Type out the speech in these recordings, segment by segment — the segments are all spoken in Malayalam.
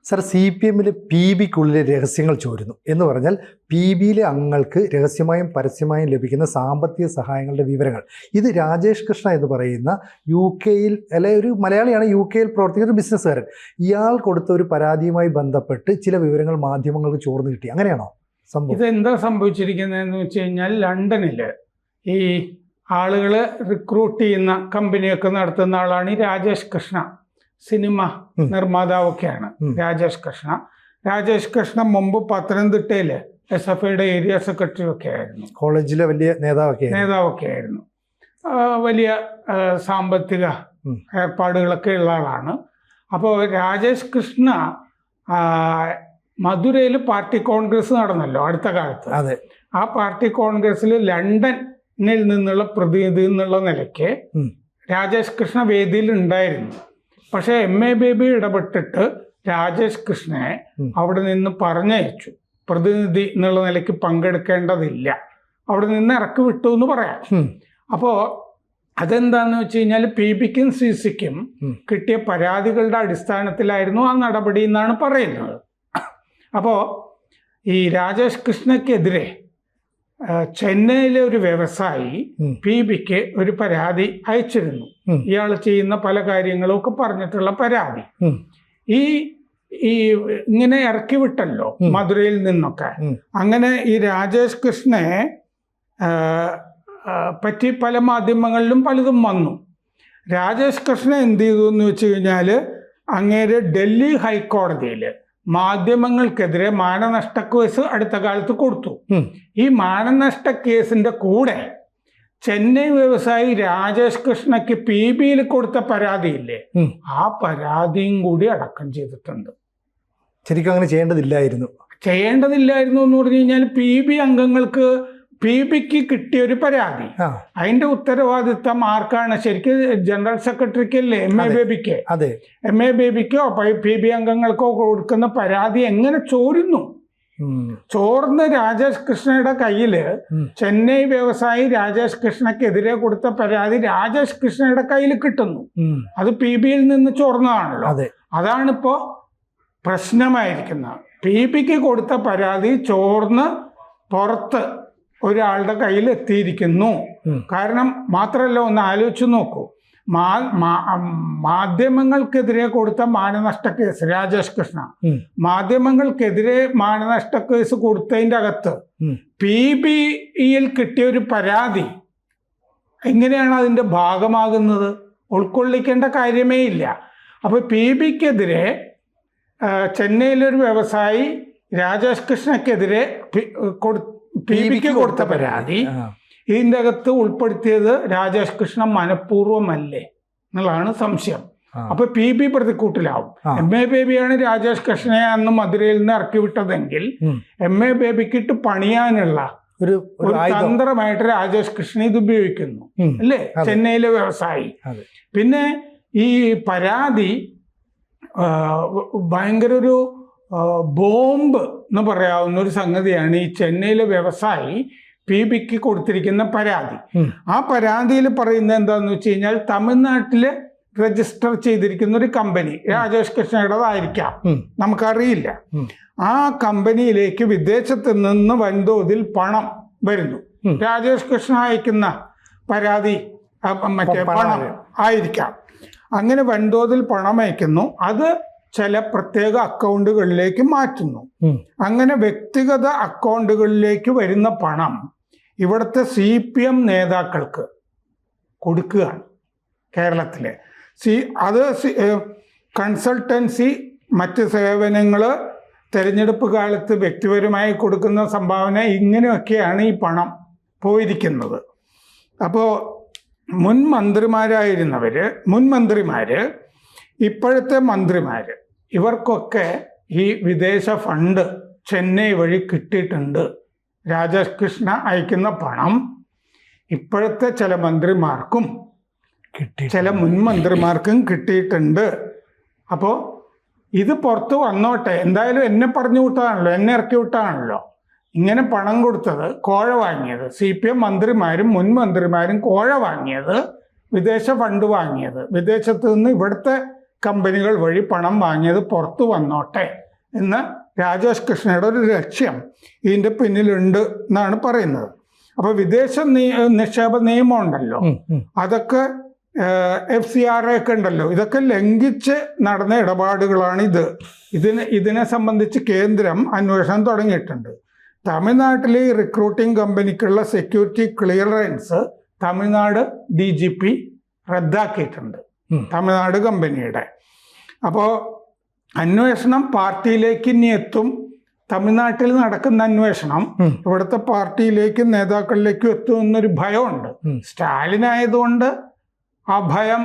സർ, CPM-ൽ PBക്കുള്ളിലെ രഹസ്യങ്ങൾ ചോരുന്നു എന്ന് പറഞ്ഞാൽ PBയിലെ അംഗങ്ങൾക്ക് രഹസ്യമായും പരസ്യമായും ലഭിക്കുന്ന സാമ്പത്തിക സഹായങ്ങളുടെ വിവരങ്ങൾ. ഇത് രാജേഷ് കൃഷ്ണ എന്ന് പറയുന്ന UK-യിൽ അല്ലെ ഒരു മലയാളിയാണ്, UK-യിൽ പ്രവർത്തിക്കുന്ന ഒരു ബിസിനസ്സുകാരൻ. ഇയാൾ കൊടുത്ത ഒരു പരാതിയുമായി ബന്ധപ്പെട്ട് ചില വിവരങ്ങൾ മാധ്യമങ്ങൾക്ക് ചോർന്നു കിട്ടി. അങ്ങനെയാണോ സംഭവം? ഇതെന്താ സംഭവിച്ചിരിക്കുന്നതെന്ന് വെച്ച് കഴിഞ്ഞാൽ ലണ്ടനിൽ ഈ ആളുകളെ റിക്രൂട്ട് ചെയ്യുന്ന കമ്പനിയൊക്കെ നടത്തുന്ന ആളാണ് ഈ രാജേഷ് കൃഷ്ണ. സിനിമ നിർമ്മാതാവൊക്കെയാണ് രാജേഷ് കൃഷ്ണ മുമ്പ് പത്തനംതിട്ടയില് SFIയുടെ ഏരിയ സെക്രട്ടറി ഒക്കെ ആയിരുന്നു. കോളേജിലെ വലിയ നേതാവൊക്കെ ആയിരുന്നു. വലിയ സാമ്പത്തിക ഏർപ്പാടുകളൊക്കെ ഉള്ള ആളാണ്. അപ്പോൾ രാജേഷ് കൃഷ്ണ മധുരയിൽ പാർട്ടി കോൺഗ്രസ് നടന്നല്ലോ അടുത്ത കാലത്ത്. അതെ. ആ പാർട്ടി കോൺഗ്രസ്സിൽ ലണ്ടനിൽ നിന്നുള്ള പ്രതിനിധി എന്നുള്ള നിലയ്ക്ക് രാജേഷ് കൃഷ്ണ വേദിയിൽ ഉണ്ടായിരുന്നു. പക്ഷേ MA ബേബി ഇടപെട്ടിട്ട് രാജേഷ് കൃഷ്ണയെ അവിടെ നിന്ന് പറഞ്ഞയച്ചു. പ്രതിനിധി എന്നുള്ള നിലയ്ക്ക് പങ്കെടുക്കേണ്ടതില്ല, അവിടെ നിന്ന് ഇറക്കി വിട്ടു എന്ന് പറയാം. അപ്പോൾ അതെന്താന്ന് വെച്ച് കഴിഞ്ഞാൽ PBക്കും CCക്കും കിട്ടിയ പരാതികളുടെ അടിസ്ഥാനത്തിലായിരുന്നു ആ നടപടി എന്നാണ് പറയുന്നത്. അപ്പോൾ ഈ രാജേഷ് കൃഷ്ണയ്ക്കെതിരെ ചെന്നൈയിലെ ഒരു വ്യവസായി PBക്ക് ഒരു പരാതി അയച്ചിരുന്നു. ഇയാൾ ചെയ്യുന്ന പല കാര്യങ്ങളും ഒക്കെ പറഞ്ഞിട്ടുള്ള പരാതി. ഈ ഇങ്ങനെ ഇറക്കി വിട്ടല്ലോ മധുരയിൽ നിന്നൊക്കെ. അങ്ങനെ ഈ രാജേഷ് കൃഷ്ണയെ പറ്റി പല മാധ്യമങ്ങളിലും പലതും വന്നു. രാജേഷ് കൃഷ്ണ എന്ത് ചെയ്തു എന്ന് വെച്ച് കഴിഞ്ഞാൽ അങ്ങേര് ഡൽഹി ഹൈക്കോടതിയിൽ മാധ്യമങ്ങൾക്കെതിരെ മാനനഷ്ട കേസ് അടുത്ത കാലത്ത് കൊടുത്തു. ഈ മാനനഷ്ട കേസിന്റെ കൂടെ ചെന്നൈ വ്യവസായി രാജേഷ് കൃഷ്ണയ്ക്ക് PBയിൽ കൊടുത്ത പരാതിയില്ലേ, ആ പരാതിയും കൂടി അടക്കം ചെയ്തിട്ടുണ്ട്. ശരിക്കും അങ്ങനെ ചെയ്യേണ്ടതില്ലായിരുന്നു എന്ന് പറഞ്ഞു കഴിഞ്ഞാൽ PB അംഗങ്ങൾക്ക് PBക്ക് കിട്ടിയൊരു പരാതി, അതിന്റെ ഉത്തരവാദിത്തം ആർക്കാണ്? ശരിക്കും ജനറൽ സെക്രട്ടറിക്കല്ലേ, MA ബേബിക്ക്. MA ബേബിക്കോ PB അംഗങ്ങൾക്കോ കൊടുക്കുന്ന പരാതി എങ്ങനെ ചോരുന്നു? ചോർന്ന് രാജേഷ് കൃഷ്ണയുടെ കയ്യില് ചെന്നൈ വ്യവസായി രാജേഷ് കൃഷ്ണക്കെതിരെ കൊടുത്ത പരാതി രാജേഷ് കൃഷ്ണയുടെ കയ്യിൽ കിട്ടുന്നു. അത് PBയിൽ നിന്ന് ചോർന്നതാണല്ലോ. അതാണിപ്പോ പ്രശ്നമായിരിക്കുന്നത്. PBക്ക് കൊടുത്ത പരാതി ചോർന്ന് പുറത്ത് ഒരാളുടെ കയ്യിൽ എത്തിയിരിക്കുന്നു. കാരണം മാത്രമല്ല, ഒന്ന് ആലോചിച്ച് നോക്കൂ, മാധ്യമങ്ങൾക്കെതിരെ കൊടുത്ത മാനനഷ്ട കേസ് രാജേഷ് കൃഷ്ണ മാധ്യമങ്ങൾക്കെതിരെ മാനനഷ്ട കേസ് കൊടുത്തതിൻ്റെ അകത്ത് PBയിൽ കിട്ടിയ ഒരു പരാതി എങ്ങനെയാണ് അതിൻ്റെ ഭാഗമാകുന്നത്? ഉൾക്കൊള്ളിക്കേണ്ട കാര്യമേ ഇല്ല. അപ്പോൾ PBക്കെതിരെ ചെന്നൈയിലൊരു വ്യവസായി രാജേഷ് കൃഷ്ണക്കെതിരെ PBക്ക് കൊടുത്ത പരാതി ഇതിൻ്റെ അകത്ത് ഉൾപ്പെടുത്തിയത് രാജേഷ് കൃഷ്ണ മനഃപൂർവ്വമല്ലേ എന്നുള്ളതാണ് സംശയം. അപ്പൊ PB പ്രതിക്കൂട്ടിലാവും. MA ബേബിയാണ് രാജേഷ് കൃഷ്ണയെ അന്ന് മധുരയിൽ നിന്ന് ഇറക്കി വിട്ടതെങ്കിൽ MA ബേബിക്കിട്ട് പണിയാനുള്ള ഒരു തന്ത്രമായിട്ട് രാജേഷ് കൃഷ്ണ ഇത് ഉപയോഗിക്കുന്നു അല്ലേ, ചെന്നൈയിലെ വ്യവസായി. പിന്നെ ഈ പരാതി ഭയങ്കര ഒരു ബോംബ് എന്ന് പറയാവുന്ന ഒരു സംഗതിയാണ്. ഈ ചെന്നൈയിലെ വ്യവസായി PBക്ക് കൊടുത്തിരിക്കുന്ന പരാതി. ആ പരാതിയിൽ പറയുന്നത് എന്താന്ന് വെച്ച് കഴിഞ്ഞാൽ തമിഴ്നാട്ടില് രജിസ്റ്റർ ചെയ്തിരിക്കുന്ന ഒരു കമ്പനി രാജേഷ് കൃഷ്ണയുടേതായിരിക്കാം, നമുക്കറിയില്ല. ആ കമ്പനിയിലേക്ക് വിദേശത്ത് നിന്ന് വൻതോതിൽ പണം വരുന്നു. രാജേഷ് കൃഷ്ണ അയക്കുന്ന പരാതി പണം ആയിരിക്കാം. അങ്ങനെ വൻതോതിൽ പണം അയക്കുന്നു. അത് ചില പ്രത്യേക അക്കൗണ്ടുകളിലേക്ക് മാറ്റുന്നു. അങ്ങനെ വ്യക്തിഗത അക്കൗണ്ടുകളിലേക്ക് വരുന്ന പണം ഇവിടുത്തെ CPM നേതാക്കൾക്ക് കൊടുക്കുകയാണ്. കേരളത്തിലെ അത് കൺസൾട്ടൻസി, മറ്റ് സേവനങ്ങൾ, തെരഞ്ഞെടുപ്പ് കാലത്ത് വ്യക്തിപരമായി കൊടുക്കുന്ന സംഭാവന, ഇങ്ങനെയൊക്കെയാണ് ഈ പണം പോയിരിക്കുന്നത്. അപ്പോൾ മുൻ മന്ത്രിമാര് ഇപ്പോഴത്തെ മന്ത്രിമാര് ഇവർക്കൊക്കെ ഈ വിദേശ ഫണ്ട് ചെന്നൈ വഴി കിട്ടിയിട്ടുണ്ട്. രാജേഷ് കൃഷ്ണ അയക്കുന്ന പണം ഇപ്പോഴത്തെ ചില മന്ത്രിമാർക്കും ചില മുൻ മന്ത്രിമാർക്കും കിട്ടിയിട്ടുണ്ട്. അപ്പോൾ ഇത് പുറത്ത് വന്നോട്ടെ, എന്തായാലും എന്നെ പറഞ്ഞു വിട്ടതാണല്ലോ, എന്നെ ഇറക്കി വിട്ടതാണല്ലോ. ഇങ്ങനെ പണം കൊടുത്തത്, കോഴ വാങ്ങിയത്, CPM മന്ത്രിമാരും മുൻ മന്ത്രിമാരും കോഴ വാങ്ങിയത്, വിദേശ ഫണ്ട് വാങ്ങിയത്, വിദേശത്ത് നിന്ന് ഇവിടുത്തെ കമ്പനികൾ വഴി പണം വാങ്ങിയത് പുറത്തു വന്നോട്ടെ എന്ന് രാജേഷ് കൃഷ്ണയുടെ ഒരു ലക്ഷ്യം ഇതിൻ്റെ പിന്നിലുണ്ട് എന്നാണ് പറയുന്നത്. അപ്പോൾ വിദേശ നിക്ഷേപ നിയമം ഉണ്ടല്ലോ, അതൊക്കെ FCRA ഒക്കെ ഉണ്ടല്ലോ, ഇതൊക്കെ ലംഘിച്ച് നടന്ന ഇടപാടുകളാണിത്. ഇതിനെ സംബന്ധിച്ച് കേന്ദ്രം അന്വേഷണം തുടങ്ങിയിട്ടുണ്ട്. തമിഴ്നാട്ടിലെ recruiting കമ്പനിക്കുള്ള security clearance Tamil Nadu DGP റദ്ദാക്കിയിട്ടുണ്ട്, തമിഴ്നാട് കമ്പനിയുടെ. അപ്പോൾ അന്വേഷണം പാർട്ടിയിലേക്ക് ഇനി എത്തും. തമിഴ്നാട്ടിൽ നടക്കുന്ന അന്വേഷണം ഇവിടുത്തെ പാർട്ടിയിലേക്കും നേതാക്കളിലേക്കും എത്തും എന്നൊരു ഭയമുണ്ട്. സ്റ്റാലിൻ ആയതുകൊണ്ട് ആ ഭയം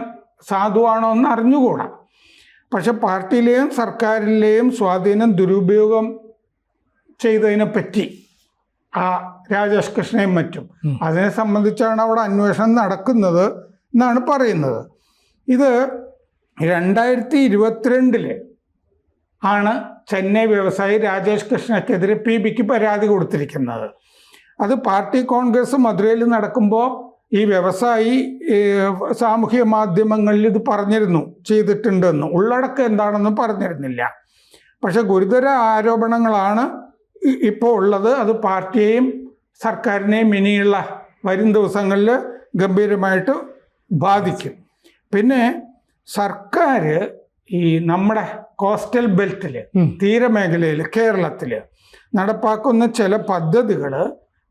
സാധുവാണോ എന്ന് അറിഞ്ഞുകൂടാ. പക്ഷെ പാർട്ടിയിലെയും സർക്കാരിലെയും സ്വാധീനം ദുരുപയോഗം ചെയ്തതിനെ പറ്റി ആ രാജേഷ് കൃഷ്ണയും മറ്റും അതിനെ സംബന്ധിച്ചാണ് അവിടെ അന്വേഷണം നടക്കുന്നത് എന്നാണ് പറയുന്നത്. ഇത് 2022 ആണ് ചെന്നൈ വ്യവസായി രാജേഷ് കൃഷ്ണയ്ക്കെതിരെ PBക്ക് പരാതി കൊടുത്തിരിക്കുന്നത്. അത് പാർട്ടി കോൺഗ്രസ് മധുരയിൽ നടക്കുമ്പോൾ ഈ വ്യവസായി സാമൂഹ്യ മാധ്യമങ്ങളിൽ ഇത് പറഞ്ഞിരുന്നു, ചെയ്തിട്ടുണ്ടെന്ന്. ഉള്ളടക്കം എന്താണെന്ന് പറഞ്ഞിരുന്നില്ല. പക്ഷെ ഗുരുതര ആരോപണങ്ങളാണ് ഇപ്പോൾ ഉള്ളത്. അത് പാർട്ടിയെയും സർക്കാരിനെയും ഇനിയുള്ള വരും ദിവസങ്ങളിൽ ഗംഭീരമായിട്ട് ബാധിക്കും. പിന്നെ സർക്കാർ ഈ നമ്മുടെ കോസ്റ്റൽ ബെൽറ്റിൽ, തീരമേഖലയിൽ, കേരളത്തിൽ നടപ്പാക്കുന്ന ചില പദ്ധതികൾ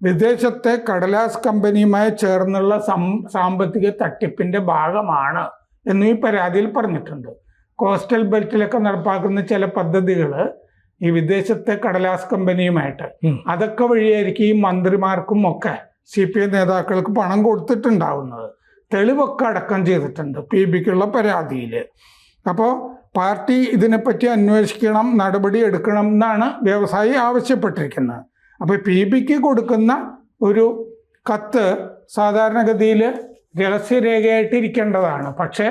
വിദേശത്തെ കടലാസ് കമ്പനിയുമായി ചേർന്നുള്ള സാമ്പത്തിക തട്ടിപ്പിൻ്റെ ഭാഗമാണ് എന്ന് ഈ പരാതിയിൽ പറഞ്ഞിട്ടുണ്ട്. കോസ്റ്റൽ ബെൽറ്റിലൊക്കെ നടപ്പാക്കുന്ന ചില പദ്ധതികൾ ഈ വിദേശത്തെ കടലാസ് കമ്പനിയുമായിട്ട്, അതൊക്കെ വഴിയായിരിക്കും ഈ മന്ത്രിമാർക്കും ഒക്കെ CPI നേതാക്കൾക്ക് പണം കൊടുത്തിട്ടുണ്ടാവുന്നത്. തെളിവൊക്കെ അടക്കം ചെയ്തിട്ടുണ്ട് PBക്കുള്ള പരാതിയിൽ. അപ്പോൾ പാർട്ടി ഇതിനെപ്പറ്റി അന്വേഷിക്കണം, നടപടി എടുക്കണം എന്നാണ് വ്യവസായി ആവശ്യപ്പെട്ടിരിക്കുന്നത്. അപ്പോൾ PBക്ക് കൊടുക്കുന്ന ഒരു കത്ത് സാധാരണഗതിയിൽ രഹസ്യരേഖയായിട്ടിരിക്കേണ്ടതാണ്. പക്ഷേ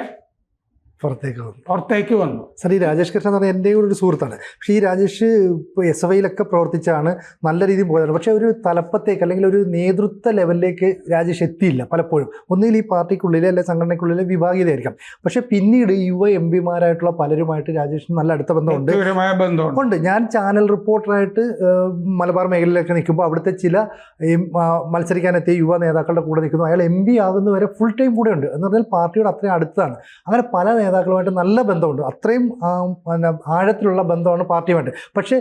പുറത്തേക്ക് വന്നു. സാർ, ഈ രാജേഷ് കൃഷ്ണ എന്ന് പറഞ്ഞാൽ എൻ്റെ കൂടെ ഒരു സുഹൃത്താണ്. പക്ഷേ ഈ രാജേഷ് ഇപ്പോൾ SFIയിലൊക്കെ പ്രവർത്തിച്ചാണ് നല്ല രീതിയിൽ പോയത്. പക്ഷേ ഒരു തലപ്പത്തേക്ക് അല്ലെങ്കിൽ ഒരു നേതൃത്വ ലെവലിലേക്ക് രാജേഷ് എത്തിയില്ല പലപ്പോഴും. ഒന്നുകിൽ ഈ പാർട്ടിക്കുള്ളിലെ അല്ലെങ്കിൽ സംഘടനയ്ക്കുള്ളിലെ വിഭാഗീയതയായിരിക്കാം. പക്ഷേ പിന്നീട് യുവ MP മാരായിട്ടുള്ള പലരുമായിട്ട് രാജേഷിന് നല്ല അടുത്ത ബന്ധമുണ്ട്. ഞാൻ ചാനൽ റിപ്പോർട്ടറായിട്ട് മലബാർ മേഖലയിലൊക്കെ നിൽക്കുമ്പോൾ അവിടുത്തെ ചില മത്സരിക്കാനെത്തിയ യുവ നേതാക്കളുടെ കൂടെ നിൽക്കുന്നു. അയാൾ MP ആകുന്നവരെ ഫുൾ ടൈം കൂടെ ഉണ്ട് എന്ന് പറഞ്ഞാൽ പാർട്ടിയോട് അത്രയും അടുത്താണ്. അങ്ങനെ പല നേതാക്കളുമായിട്ട് നല്ല ബന്ധമുണ്ട്. അത്രയും ആഴത്തിലുള്ള ബന്ധമാണ് പാർട്ടിയുമായിട്ട്. പക്ഷേ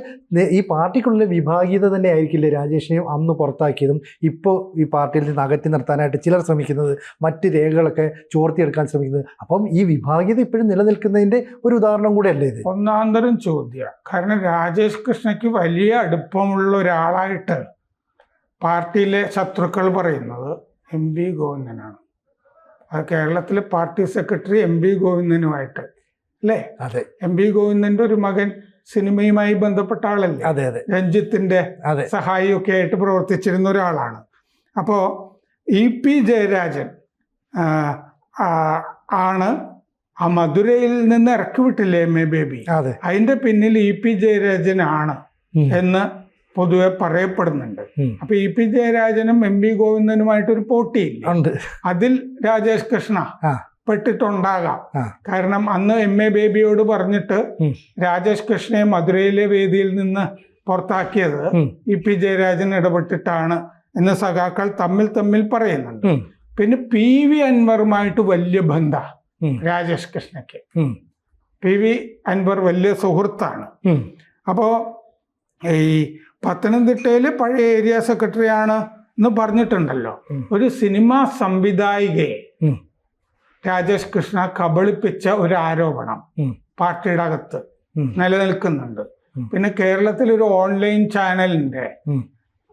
ഈ പാർട്ടിക്കുള്ളിലെ വിഭാഗീയത തന്നെ ആയിരിക്കില്ലേ രാജേഷിനെയും അന്ന് പുറത്താക്കിയതും ഇപ്പോൾ ഈ പാർട്ടിയിൽ നിന്ന് അകറ്റി നിർത്താനായിട്ട് ചിലർ ശ്രമിക്കുന്നത്, മറ്റ് രേഖകളൊക്കെ ചോർത്തിയെടുക്കാൻ ശ്രമിക്കുന്നത്. അപ്പം ഈ വിഭാഗീയത ഇപ്പോഴും നിലനിൽക്കുന്നതിൻ്റെ ഒരു ഉദാഹരണം കൂടെ അല്ലേ ഇത്? ഒന്നാന്തരം ചോദ്യം. കാരണം രാജേഷ് കൃഷ്ണയ്ക്ക് വലിയ അടുപ്പമുള്ള ഒരാളായിട്ട് പാർട്ടിയിലെ ശത്രുക്കൾ പറയുന്നത് MP ഗോവിന്ദനാണ്. അത് കേരളത്തിലെ പാർട്ടി സെക്രട്ടറി MP ഗോവിന്ദനുമായിട്ട് അല്ലേ? അതെ. MP ഗോവിന്ദന്റെ ഒരു മകൻ സിനിമയുമായി ബന്ധപ്പെട്ട ആളല്ലേ? അതെ അതെ. രഞ്ജിത്തിന്റെ സഹായിയൊക്കെ ആയിട്ട് പ്രവർത്തിച്ചിരുന്ന ഒരാളാണ്. അപ്പോൾ EP ജയരാജൻ ആണ് ആ മധുരയിൽ നിന്ന് ഇറക്കി വിട്ടില്ലേ MA ബേബി, അതിന്റെ പിന്നിൽ EP ജയരാജനാണ് എന്ന് പൊതുവെ പറയപ്പെടുന്നുണ്ട്. അപ്പൊ EP ജയരാജനും MP ഗോവിന്ദനുമായിട്ടൊരു പോട്ടിയില്ല. അതിൽ രാജേഷ് കൃഷ്ണ പെട്ടിട്ടുണ്ടാകാം. കാരണം അന്ന് MA ബേബിയോട് പറഞ്ഞിട്ട് രാജേഷ് കൃഷ്ണയെ മധുരയിലെ വേദിയിൽ നിന്ന് പുറത്താക്കിയത് EP ജയരാജൻ ഇടപെട്ടിട്ടാണ് എന്ന് സഖാക്കൾ തമ്മിൽ പറയുന്നുണ്ട്. പിന്നെ PV അൻവറുമായിട്ട് വലിയ ബന്ധ രാജേഷ് കൃഷ്ണയ്ക്ക്. PV അൻവർ വലിയ സുഹൃത്താണ്. അപ്പോൾ ഈ പത്തനംതിട്ടയിലെ പഴയ ഏരിയ സെക്രട്ടറി ആണ് എന്ന് പറഞ്ഞിട്ടുണ്ടല്ലോ. ഒരു സിനിമാ സംവിധായികയെ രാജേഷ് കൃഷ്ണ കബളിപ്പിച്ച ഒരു ആരോപണം പാർട്ടിയുടെ അകത്ത് നിലനിൽക്കുന്നുണ്ട്. പിന്നെ കേരളത്തിൽ ഒരു ഓൺലൈൻ ചാനലിന്റെ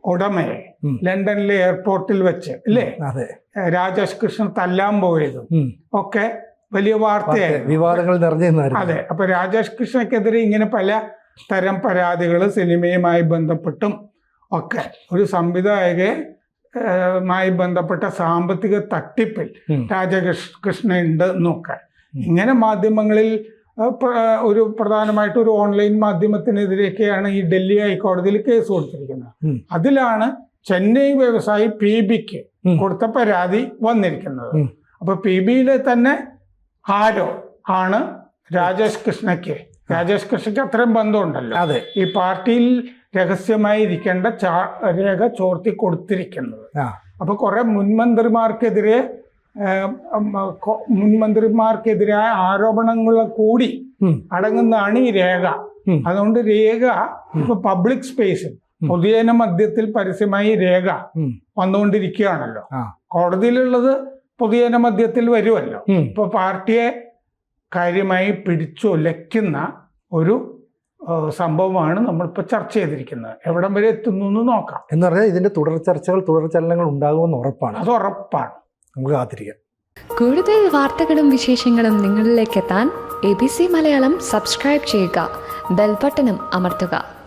ഉടമയെ ലണ്ടനിലെ എയർപോർട്ടിൽ വെച്ച് അല്ലേ രാജേഷ് കൃഷ്ണ തല്ലാൻ പോയതും ഒക്കെ വലിയ വാർത്തയായിരുന്നു, വിവാദങ്ങൾ നിറഞ്ഞിരുന്നു. അതെ. അപ്പൊ രാജേഷ് കൃഷ്ണക്കെതിരെ ഇങ്ങനെ പല തരം പരാതികൾ സിനിമയുമായി ബന്ധപ്പെട്ടും ഒക്കെ, ഒരു സംവിധായകയുമായി ബന്ധപ്പെട്ട സാമ്പത്തിക തട്ടിപ്പിൽ രാജകൃഷ്ണ ഉണ്ട് എന്നൊക്കെ ഇങ്ങനെ മാധ്യമങ്ങളിൽ ഒരു പ്രധാനമായിട്ട് ഒരു ഓൺലൈൻ മാധ്യമത്തിനെതിരെയൊക്കെയാണ് ഈ ഡൽഹി ഹൈക്കോടതിയിൽ കേസ് കൊടുത്തിരിക്കുന്നത്. അതിലാണ് ചെന്നൈ വ്യവസായി PBക്ക് കൊടുത്ത പരാതി വന്നിരിക്കുന്നത്. അപ്പൊ PBയിലെ തന്നെ ആരോ ആണ് രാജേഷ് കൃഷ്ണയ്ക്ക് അത്രയും ബന്ധമുണ്ടല്ലോ അതെ. ഈ പാർട്ടിയിൽ രഹസ്യമായി ഇരിക്കേണ്ട രേഖ ചോർത്തി കൊടുത്തിരിക്കുന്നത്. അപ്പൊ കുറെ മുൻമന്ത്രിമാർക്കെതിരായ ആരോപണങ്ങൾ കൂടി അടങ്ങുന്നതാണ് ഈ രേഖ. അതുകൊണ്ട് രേഖ ഇപ്പൊ പബ്ലിക് സ്പേസിൽ പൊതുജന മധ്യത്തിൽ പരസ്യമായി രേഖ വന്നുകൊണ്ടിരിക്കുകയാണല്ലോ. കോടതിയിലുള്ളത് പൊതുജന മധ്യത്തിൽ വരുമല്ലോ. ഇപ്പൊ പാർട്ടിയെ കാര്യമായി പിടിച്ചുലയ്ക്കുന്ന ഒരു സംഭവമാണ് നമ്മളിപ്പോൾ ചർച്ച ചെയ്തിരിക്കുന്നത്. എവിടം വരെ എത്തുന്നു എന്ന് നോക്കാം. എന്ന് പറഞ്ഞാൽ ഇതിന്റെ തുടർ ചലനങ്ങൾ ഉണ്ടാകുമെന്ന് ഉറപ്പാണ്. അത് ഉറപ്പാണ്. നമുക്ക് കാത്തിരിക്കാം. കൂടുതൽ വാർത്തകളും വിശേഷങ്ങളും നിങ്ങളിലേക്ക് എത്താൻ ABC മലയാളം സബ്സ്ക്രൈബ് ചെയ്യുക, ബെൽബട്ടനും അമർത്തുക.